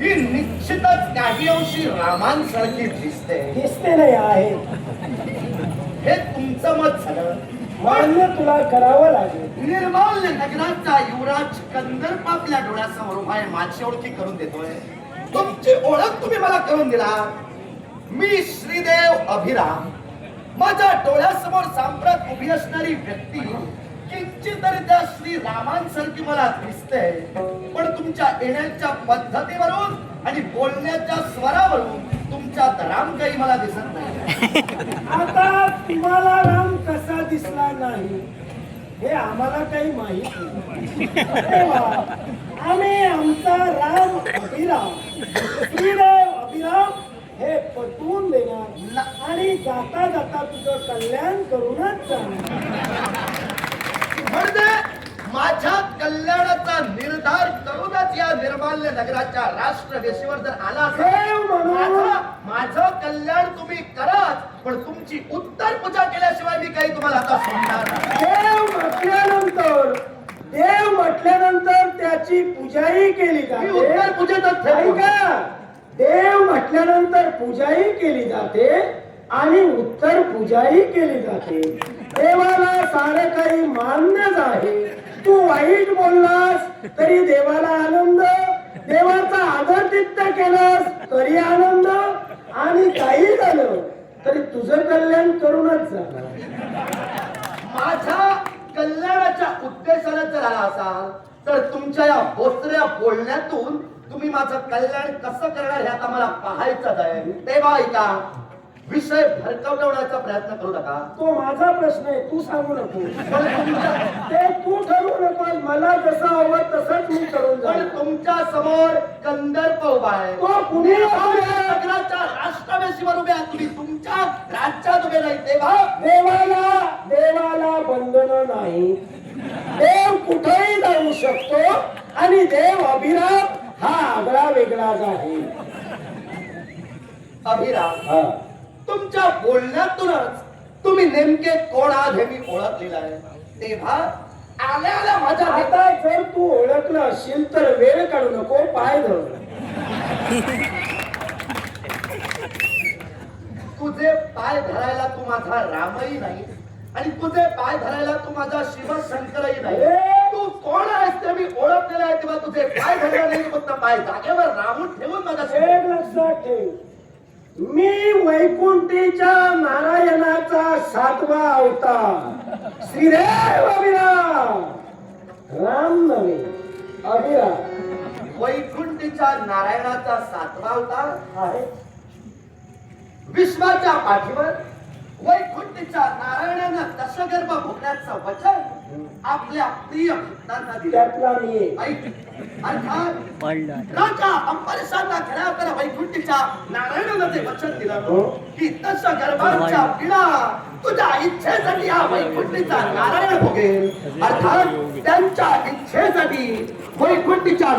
ही निश्चितच काही अंशी रामांसारखी दिसते नाही आहे. हे तुमचं मत झालं. मान्य तुला करावं लागेल. निर्मल नगराचा युवराज कंदर्प आपल्या डोळ्यासमोर उभा आहे. माझी ओळखी करून देतोय. तुमची ओळख तुम्ही मला करून दिला. मी श्रीदेव अभिराम. माझ्या डोळ्यासमोर सांप्रत उभी असणारी व्यक्ती किंचित तरी त्या श्री रामांसारखी मला दिसते, पण तुमच्या येण्याच्या पद्धतीवरून आणि बोलण्याच्या स्वरावरून तुमच्यात राम काही मला दिसत नाही. आता तुम्हाला राम कसा दिसला नाही हे आम्हाला काही माहित नाही. तेव्हा आम्ही आमचा राम अभिराम श्रीदेव अभिराम हे पटवून देणार आणि जाता जाता तुझं कल्याण करूनच जाणार. म्हणजे माझ्या कल्याणाचा निर्धार करूनच या निर्माल्य नगराच्या राष्ट्रदेशीवर जर आला माझं कल्याण तुम्ही कराच, पण तुमची उत्तर पूजा केल्याशिवाय मी काही तुम्हाला आता सोडणार नाही. देव म्हटल्यानंतर त्याची पूजाही केली जाते. उत्तर पूजेतच का देव म्हटल्यानंतर पूजाही केली जाते आणि उत्तर पूजाही केली जाते. देवाला सारं काही मान्यच आहे. तू वाईट बोललास तरी देवाला आनंद, देवाचा आदरातिथ्य केलास तरी आनंद, आणि काही झालं तरी तुझं कल्याण करूनच जाणार. माझ्या कल्याणाच्या उद्देशाने जर आला असाल तर तुमच्या या बोचऱ्या बोलण्यातून तुम्ही माझं कल्याण कसं करणार हे आता मला पाहायचं आहे. तेव्हा ऐका, विषय भरकवण्याचा प्रयत्न करू नका. तो माझा प्रश्न आहे, तू सांगू नको. ते तू ठरवू नको. मला जसं हवं तसंच मी करून पण जाईल. तुमच्या समोर कंदर्प उभा आहे. तो कुणी नगराच्या राष्ट्रवेशीवर उभे आहात तुम्ही. तुमच्या राज्यात उभे नाही. तेव्हा देवाला बंधन नाही. देव कुठेही जाऊ शकतो आणि देव अभिराम हा आगळा वेगळाच आहे. अभिराम, तुमच्या बोलण्यातूनच तुम्ही नेमके कोण आहात हे मी ओळखलेलं आहे. तेव्हा आल्या माझ्या आता जर तू ओळखलं असशील तर वेळ काढू नको, पाय धर. तुझे पाय धरायला तू माझा रामही नाही आणि तुझे पाय धरायला तू माझा शिवशंकरही नाही. तू कोण आहेस ते मी ओळखलेलं आहे. तेव्हा तुझे पाय धरला नाही, फक्त पाय जागेवर राहून ठेवून माझा एक लक्षात ठेव, मी वैकुंठीच्या नारायणाचा 7वा अवतार श्रीदेव अभिराम. राम नव्हे, अभिराम. वैकुंठीच्या नारायणाचा 7वा अवतार आहे. विश्वाच्या पाठीवर वैकुंठीच्या नारायणानं दशगर्भ भोगण्याचं वचन आपल्या प्रिय भक्तांना दिलं. त्यातला मी ऐक, अर्थात राजा अंबरीशांना खऱ्या तर वैकुंठीच्या नारायणानं ते वचन दिलं की दशगर्भांच्या पीडा तुझ्या इच्छेसाठी हा वैकुंठीचा नारायण भोगेल. अर्थात त्यांच्या इच्छेसाठी वैकुंठीच्या